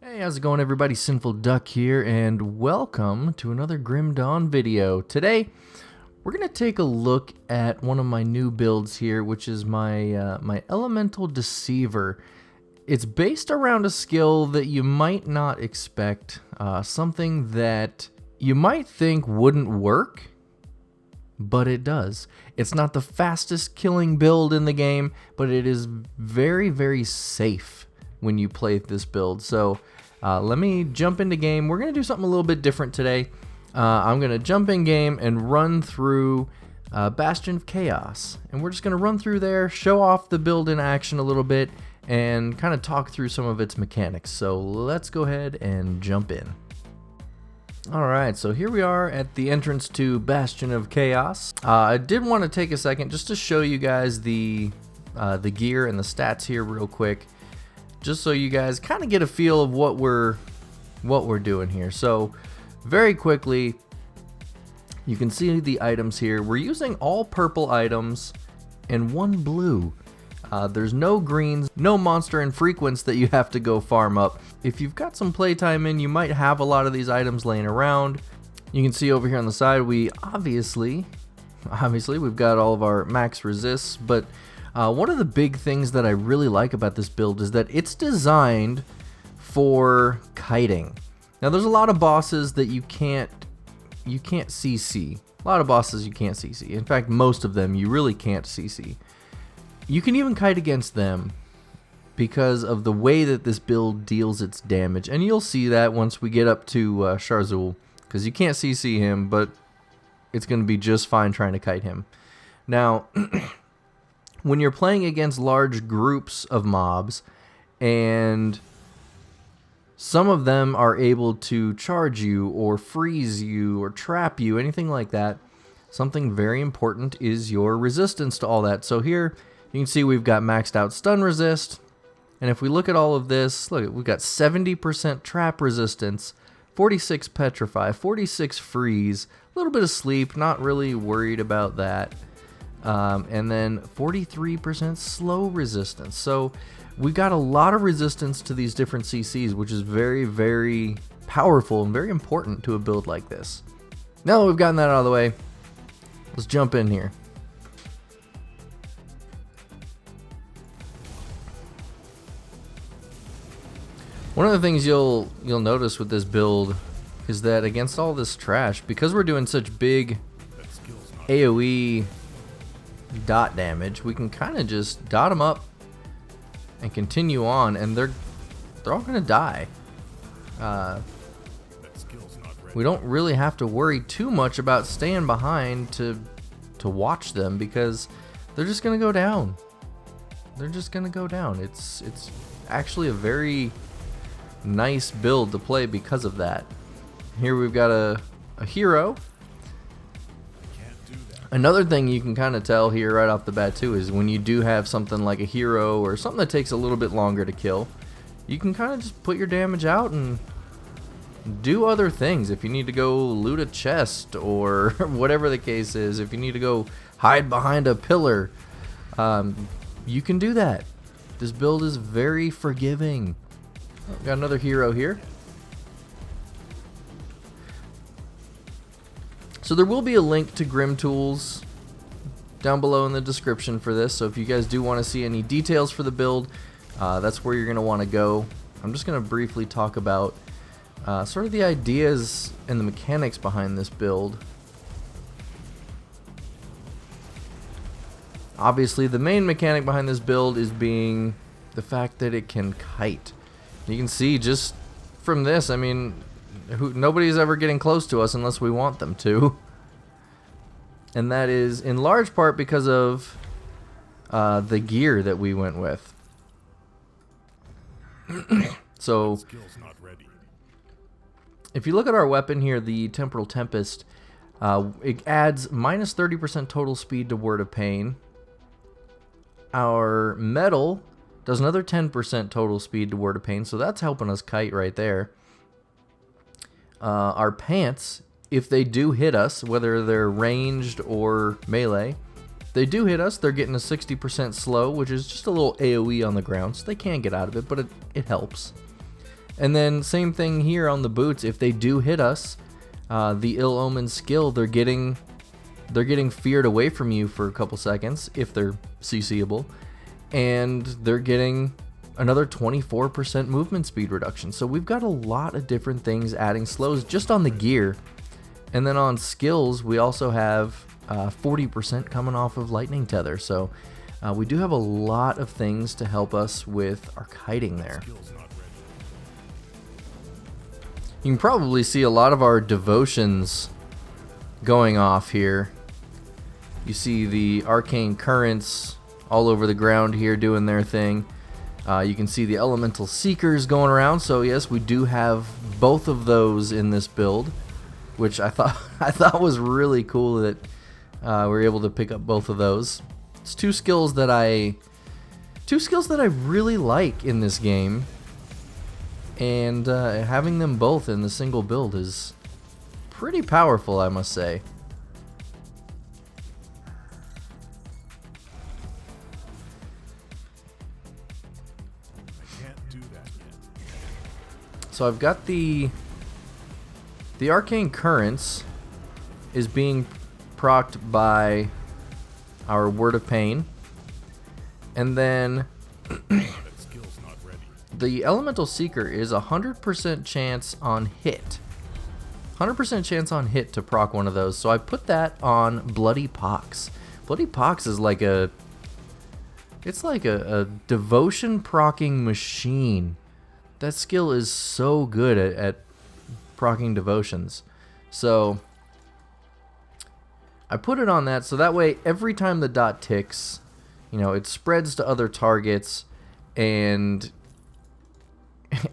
Hey, how's it going everybody? Sinful Duck here, and welcome to another Grim Dawn video. Today, we're going to take a look at one of my new builds here, which is my Elemental Deceiver. It's based around a skill that you might not expect, something that you might think wouldn't work, but it does. It's not the fastest killing build in the game, but it is very, very safe when you play this build. So let me jump into game. We're going to do something a little bit different today. I'm going to jump in game and run through Bastion of Chaos. And we're just going to run through there, show off the build in action a little bit, and kind of talk through some of its mechanics. So let's go ahead and jump in. Alright, so here we are at the entrance to Bastion of Chaos. I did want to take a second just to show you guys the gear and the stats here real quick, just so you guys kind of get a feel of what we're doing here. So very quickly, you can see the items here. We're using all purple items and one blue. There's no greens, no monster infrequents that you have to go farm up. If you've got some playtime in, you might have a lot of these items laying around. You can see over here on the side, we obviously we've got all of our max resists, but one of the big things that I really like about this build is that it's designed for kiting. Now there's a lot of bosses that you can't CC. A lot of bosses you can't CC. In fact, most of them you really can't CC. You can even kite against them because of the way that this build deals its damage, and you'll see that once we get up to Sharzul, because you can't CC him, but it's going to be just fine trying to kite him. Now, when you're playing against large groups of mobs, and some of them are able to charge you, or freeze you, or trap you, anything like that, something very important is your resistance to all that. So here, you can see we've got maxed out stun resist, and if we look at all of this, look, we've got 70% trap resistance, 46 petrify, 46 freeze, a little bit of sleep, not really worried about that, and then 43% slow resistance. So we've got a lot of resistance to these different CCs, which is very, very powerful and very important to a build like this. Now that we've gotten that out of the way, let's jump in here. One of the things you'll notice with this build is that against all this trash, because we're doing such big AoE dot damage, we can kind of just dot them up and continue on, and they're all gonna die. We don't really have to worry too much about staying behind to watch them, because they're just gonna go down. They're just gonna go down. It's actually a very nice build to play because of that. Here we've got a hero. Another thing you can kind of tell here right off the bat too is when you do have something like a hero or something that takes a little bit longer to kill, you can kind of just put your damage out and do other things. If you need to go loot a chest or whatever the case is, if you need to go hide behind a pillar, you can do that. This build is very forgiving. Got another hero here. So there will be a link to Grim Tools down below in the description for this, so if you guys do want to see any details for the build, that's where you're going to want to go. I'm just going to briefly talk about sort of the ideas and the mechanics behind this build. Obviously, the main mechanic behind this build is being the fact that it can kite. You can see just from this, I mean, nobody's ever getting close to us unless we want them to. And that is in large part because of the gear that we went with. So, if you look at our weapon here, the Temporal Tempest, it adds minus 30% total speed to Word of Pain. Our metal does another 10% total speed to Word of Pain, so that's helping us kite right there. Our pants, if they do hit us, whether they're ranged or melee, they do hit us, they're getting a 60% slow, which is just a little AoE on the ground, so they can get out of it, but it helps. And then same thing here on the boots. If they do hit us, the Ill Omen skill, they're getting feared away from you for a couple seconds if they're CCable, and they're getting another 24% movement speed reduction. So we've got a lot of different things adding slows just on the gear. And then on skills, we also have 40% coming off of lightning tether. So we do have a lot of things to help us with our kiting there. You can probably see a lot of our devotions going off here. You see the arcane currents all over the ground here doing their thing. You can see the elemental seekers going around. So yes, we do have both of those in this build, which I thought was really cool that we were able to pick up both of those. It's two skills that I really like in this game, and having them both in the single build is pretty powerful, I must say. So I've got the arcane currents is being procced by our Word of Pain, and then the Elemental Seeker is 100% chance on hit. 100% chance on hit to proc one of those. So I put that on Bloody Pox. Bloody Pox is like a devotion proccing machine. That skill is so good at proccing devotions. So I put it on that so that way every time the dot ticks, you know, it spreads to other targets, and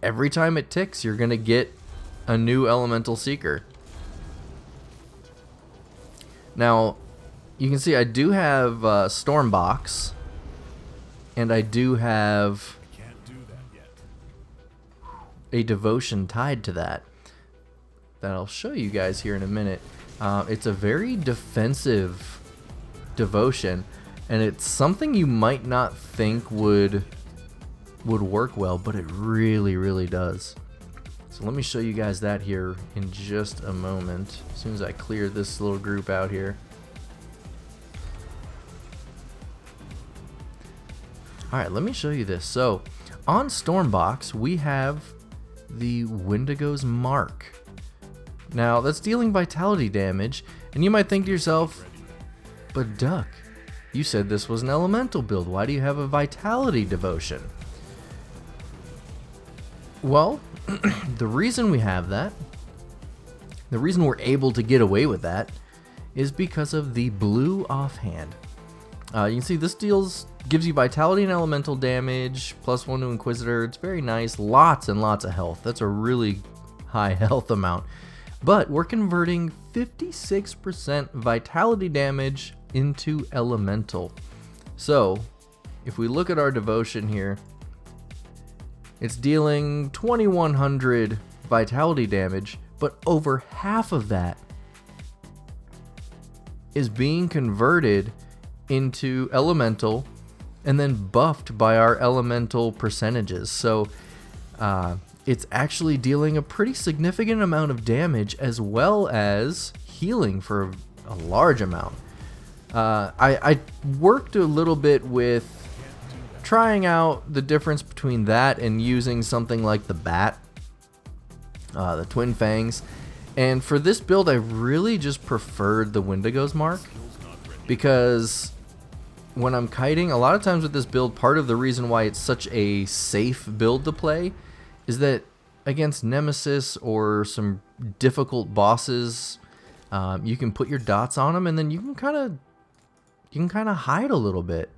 every time it ticks, you're going to get a new Elemental Seeker. Now, you can see I do have Stormbox, and I do have a devotion tied to that I'll show you guys here in a minute. It's a very defensive devotion, and it's something you might not think would work well, but it really does. So let me show you guys that here in just a moment, as soon as I clear this little group out here. Alright, let me show you this. So on Stormbox we have the Wendigo's Mark. Now that's dealing vitality damage, and you might think to yourself, but Duck, you said this was an elemental build, why do you have a vitality devotion? Well, the reason we have that, the reason we're able to get away with that, is because of the blue offhand. You can see this gives you vitality and elemental damage, +1 to Inquisitor. It's very nice, lots and lots of health. That's a really high health amount. But we're converting 56% vitality damage into elemental. So if we look at our devotion here, it's dealing 2100 vitality damage, but over half of that is being converted into elemental and then buffed by our elemental percentages. So it's actually dealing a pretty significant amount of damage as well as healing for a large amount. I worked a little bit with trying out the difference between that and using something like the bat, the Twin Fangs, and for this build I really just preferred the Wendigo's Mark, because when I'm kiting, a lot of times with this build, part of the reason why it's such a safe build to play is that against Nemesis or some difficult bosses, you can put your dots on them, and then you can kind of hide a little bit.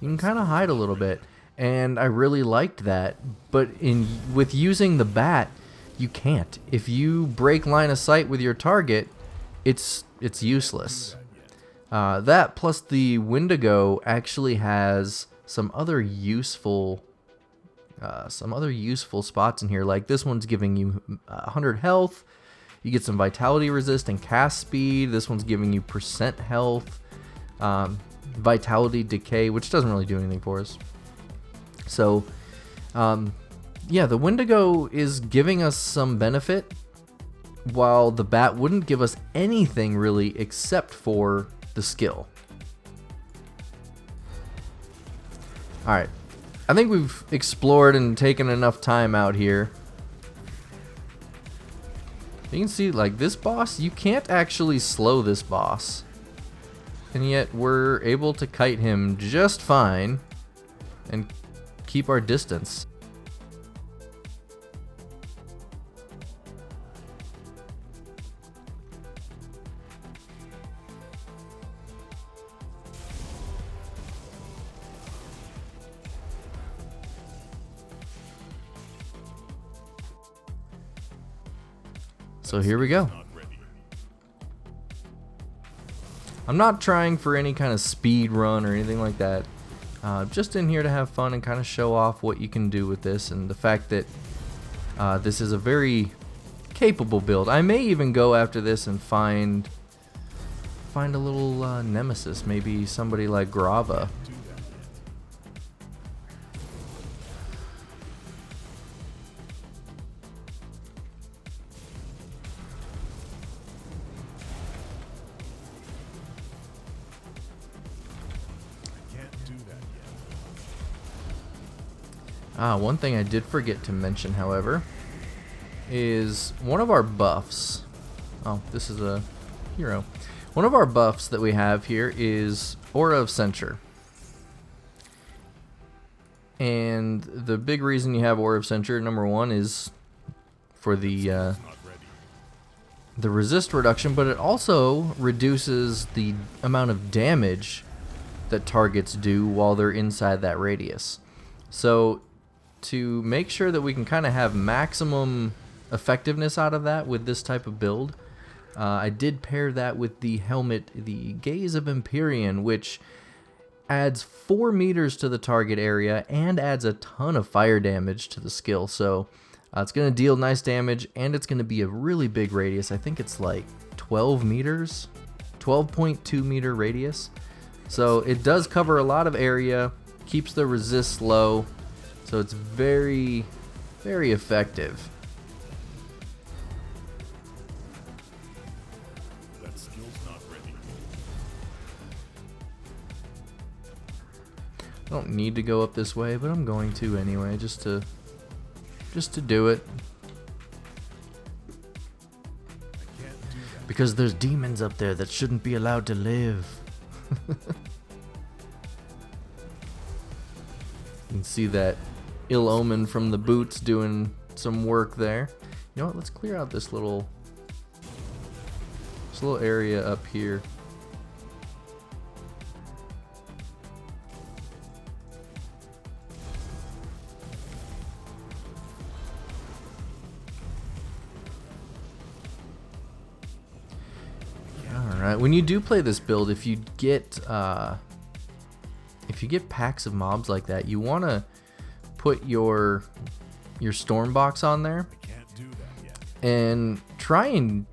And I really liked that. But with using the bat, you can't. If you break line of sight with your target, it's useless. That plus the Wendigo actually has some other useful spots in here. Like this one's giving you 100 health. You get some vitality resist and cast speed. This one's giving you percent health, vitality decay, which doesn't really do anything for us. So yeah, the Wendigo is giving us some benefit, while the Bat wouldn't give us anything really except for the skill. Alright, I think we've explored and taken enough time out here. You can see, like, this boss, you can't actually slow this boss. And yet we're able to kite him just fine and keep our distance. So here we go. I'm not trying for any kind of speed run or anything like that. Just in here to have fun and kind of show off what you can do with this, and the fact that this is a very capable build. I may even go after this and find a little Nemesis, maybe somebody like Grava. One thing I did forget to mention, however, is one of our buffs. Oh, this is a hero. One of our buffs that we have here is Aura of Censure. And the big reason you have Aura of Censure, number one, is for the resist reduction, but it also reduces the amount of damage that targets do while they're inside that radius. So to make sure that we can kind of have maximum effectiveness out of that with this type of build, I did pair that with the helmet, the Gaze of Empyrean, which adds 4 meters to the target area and adds a ton of fire damage to the skill. So it's going to deal nice damage, and it's going to be a really big radius. I think it's like 12 meters, 12.2 meter radius. So it does cover a lot of area, keeps the resist low. So it's very, very effective. That skill's not ready. I don't need to go up this way, but I'm going to anyway, just to do it. Because there's demons up there that shouldn't be allowed to live. You can see that ill omen from the boots doing some work there. You know what? Let's clear out this little area up here. All right. When you do play this build, if you get packs of mobs like that, you want to put your storm box on there and try and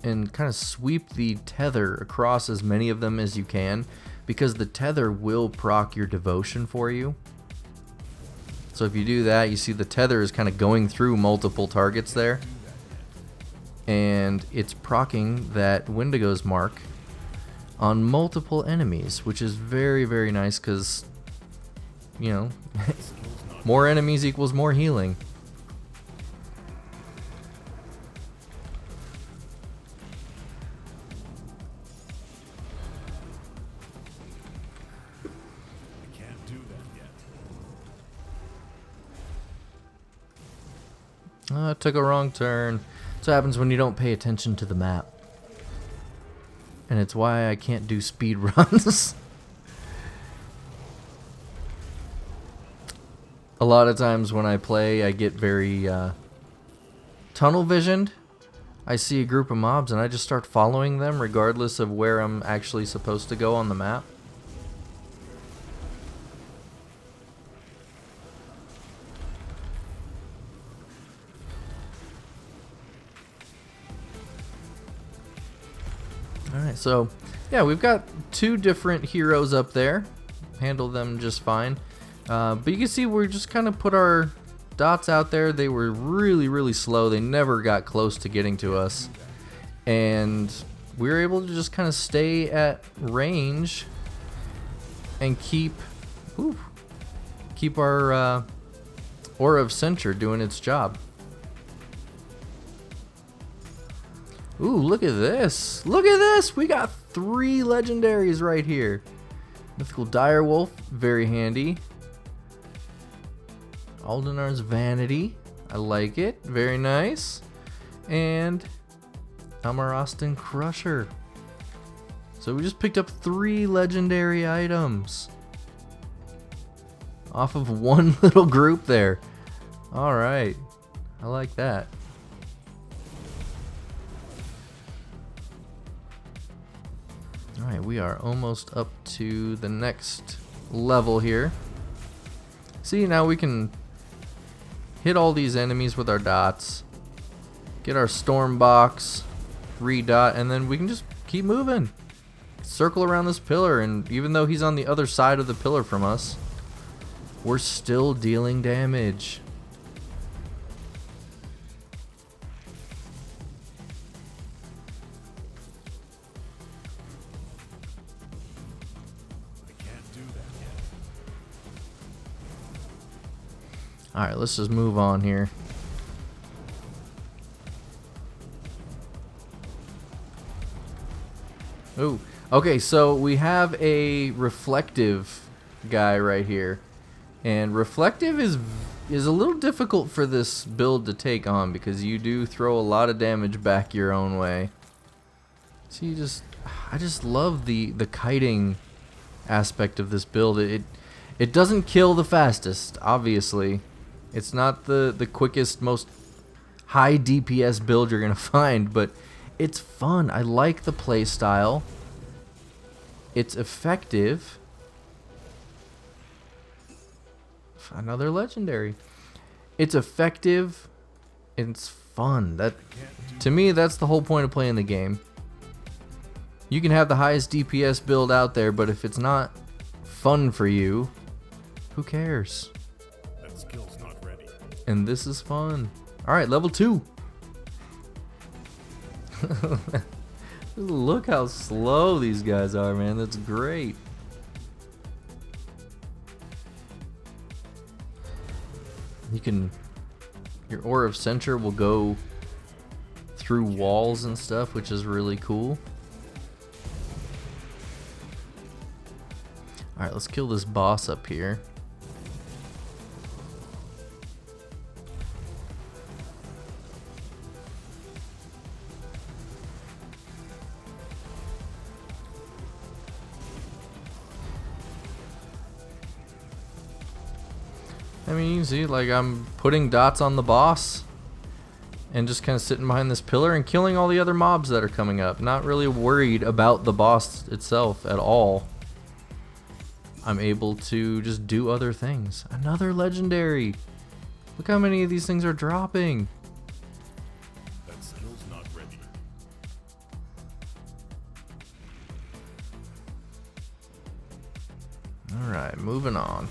kind of sweep the tether across as many of them as you can, because the tether will proc your devotion for you. So if you do that, you see the tether is kind of going through multiple targets there, and it's proccing that Wendigo's mark on multiple enemies, which is very, very nice, because, you know, more enemies equals more healing. I can't do that yet. I took a wrong turn. That's what happens when you don't pay attention to the map. And it's why I can't do speed runs. A lot of times when I play, I get very tunnel visioned. I see a group of mobs and I just start following them regardless of where I'm actually supposed to go on the map. Alright, so yeah, we've got 2 different heroes up there. Handle them just fine. But you can see we just kind of put our dots out there, they were really, really slow. They never got close to getting to us. And we were able to just kind of stay at range and keep our Aura of Censure doing its job. Ooh, look at this. Look at this. We got 3 legendaries right here. Mythical Direwolf, very handy. Aldenar's Vanity, I like it, very nice. And Amarostan Crusher. So we just picked up 3 legendary items off of one little group there. Alright, I like that. Alright, we are almost up to the next level here. See, now we can hit all these enemies with our dots, get our storm box, redot, and then we can just keep moving. Circle around this pillar, and even though he's on the other side of the pillar from us, we're still dealing damage. Alright, let's just move on here. Ooh. Okay, so we have a reflective guy right here. And reflective is a little difficult for this build to take on because you do throw a lot of damage back your own way. So I just love the kiting aspect of this build. It doesn't kill the fastest, obviously. It's not the quickest, most high DPS build you're gonna find, but it's fun. I like the play style. It's effective. Another legendary. It's effective. It's fun. That, to me, that's the whole point of playing the game. You can have the highest DPS build out there, but if it's not fun for you, who cares? That skill's not ready. And this is fun. Alright, level 2. Look how slow these guys are, man. That's great. Your Aura of Censure will go through walls and stuff, which is really cool. Alright, let's kill this boss up here. I mean, you see, like, I'm putting dots on the boss and just kind of sitting behind this pillar and killing all the other mobs that are coming up. Not really worried about the boss itself at all. I'm able to just do other things. Another legendary. Look how many of these things are dropping. That skill's not ready. Alright, moving on.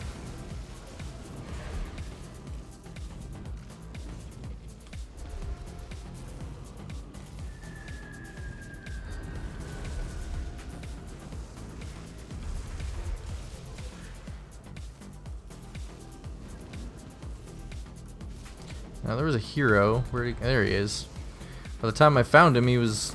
Now there was a hero. There he is. By the time I found him, he was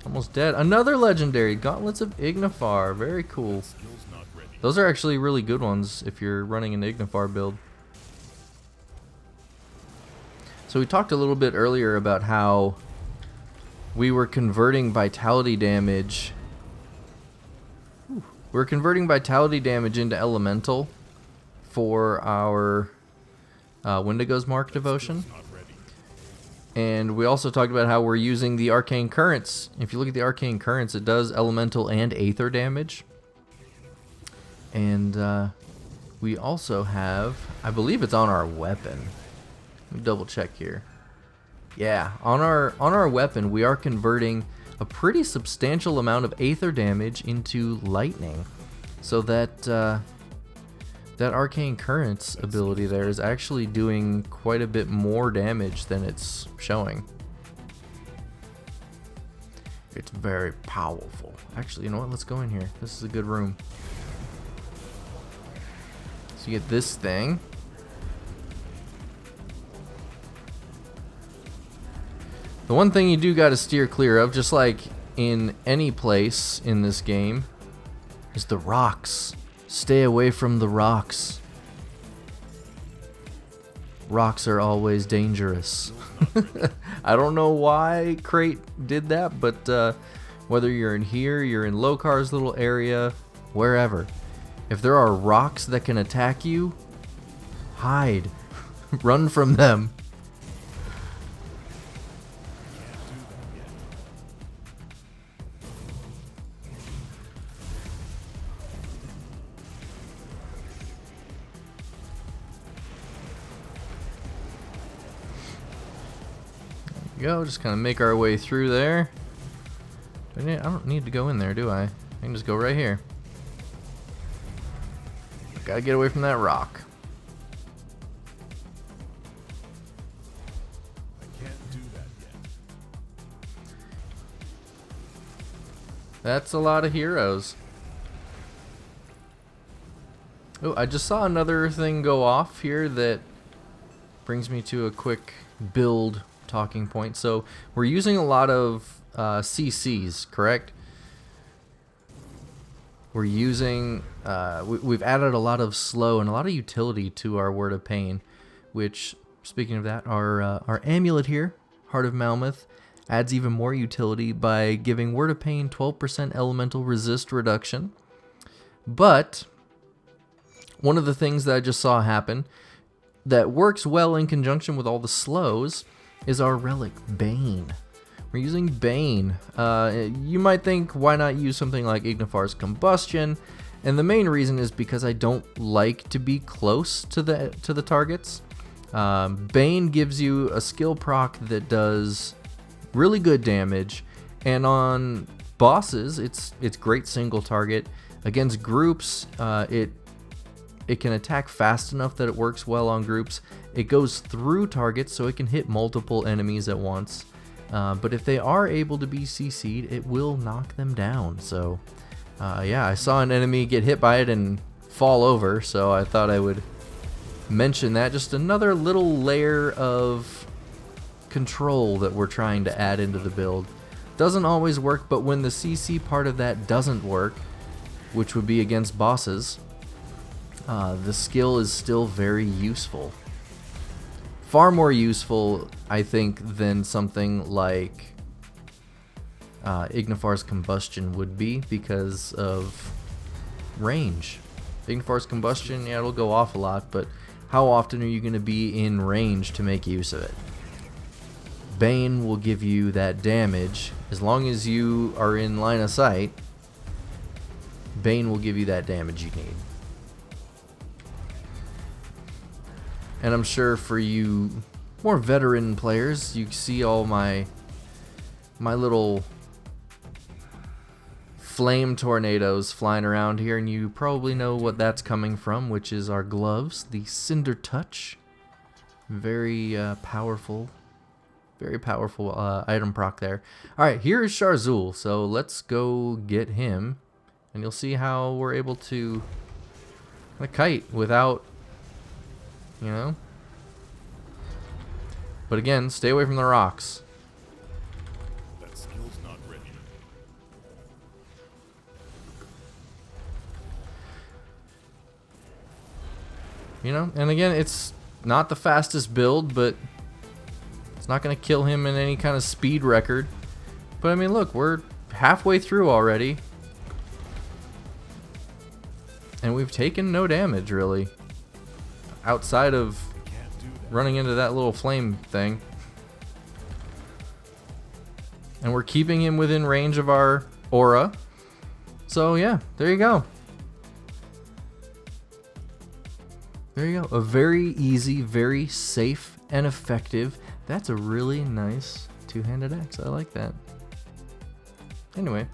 almost dead. Another legendary, Gauntlets of Ignifar. Very cool. Skill's not ready. Those are actually really good ones if you're running an Ignifar build. So we talked a little bit earlier about how we were converting vitality damage. We're converting vitality damage into elemental for our Wendigo's Mark devotion. Not ready. And we also talked about how we're using the arcane currents. If you look at the arcane currents, it does elemental and aether damage. And we also have, I believe it's on our weapon. Let me double check here. Yeah, on our weapon, we are converting a pretty substantial amount of aether damage into lightning, so that that Arcane Currents ability there is actually doing quite a bit more damage than it's showing. It's very powerful. Actually, you know what? Let's go in here. This is a good room. So you get this thing. The one thing you do got to steer clear of, just like in any place in this game, is the rocks. Stay away from the rocks. Rocks are always dangerous. I don't know why Crate did that, but whether you're in here, you're in Lokar's little area, wherever, if there are rocks that can attack you, hide. Run from them. Go, just kind of make our way through there. I don't need to go in there, do I? I can just go right here. Gotta get away from that rock. I can't do that yet. That's a lot of heroes. Oh, I just saw another thing go off here that brings me to a quick build talking point. So we're using a lot of CCs, correct? We're using we've added a lot of slow and a lot of utility to our Word of Pain, which, speaking of that, our amulet here, Heart of Malmoth, adds even more utility by giving Word of Pain 12% elemental resist reduction. But one of the things that I just saw happen that works well in conjunction with all the slows is our relic, Bane. We're using Bane. You might think, why not use something like Ignifar's Combustion? And the main reason is because I don't like to be close to the targets. Bane gives you a skill proc that does really good damage, and on bosses, it's great single target. Against groups, it can attack fast enough that it works well on groups. It goes through targets, so it can hit multiple enemies at once. But if they are able to be CC'd, it will knock them down. So, yeah, I saw an enemy get hit by it and fall over, so I thought I would mention that. Just another little layer of control that we're trying to add into the build. Doesn't always work, but when the CC part of that doesn't work, which would be against bosses, the skill is still very useful. Far more useful, I think, than something like Ignifar's Combustion would be because of range. Ignifar's Combustion, yeah, it'll go off a lot, but how often are you going to be in range to make use of it? Bane will give you that damage. As long as you are in line of sight, Bane will give you that damage you need. And I'm sure for you more veteran players, you see all my little flame tornadoes flying around here, and you probably know what that's coming from, which is our gloves, the Cinder Touch. Very powerful item proc there. Alright, here is Sharzul, so let's go get him, and you'll see how we're able to kite without, you know. But again, stay away from the rocks. That skill's not ready. You know, and again, it's not the fastest build, but it's not going to kill him in any kind of speed record. But I mean, look, we're halfway through already, and we've taken no damage, really. Outside of running into that little flame thing. And we're keeping him within range of our aura. So yeah, there you go. There you go. A very easy, very safe and effective. That's a really nice two-handed axe. I like that. Anyway.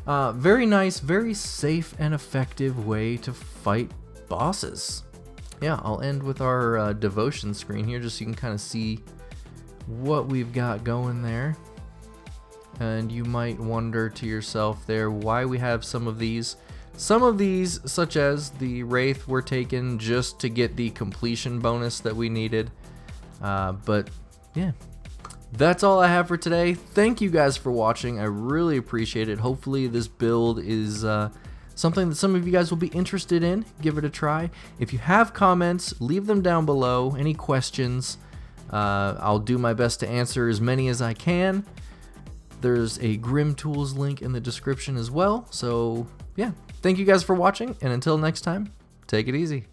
Very nice, very safe and effective way to fight bosses. Yeah, I'll end with our devotion screen here just so you can kind of see what we've got going there. And you might wonder to yourself there why we have some of these. Some of these, such as the Wraith, were taken just to get the completion bonus that we needed. But yeah, that's all I have for today. Thank you guys for watching. I really appreciate it. Hopefully this build is something that some of you guys will be interested in. Give it a try. If you have comments, leave them down below. Any questions, I'll do my best to answer as many as I can. There's a Grim Tools link in the description as well. So yeah, thank you guys for watching, and until next time, take it easy.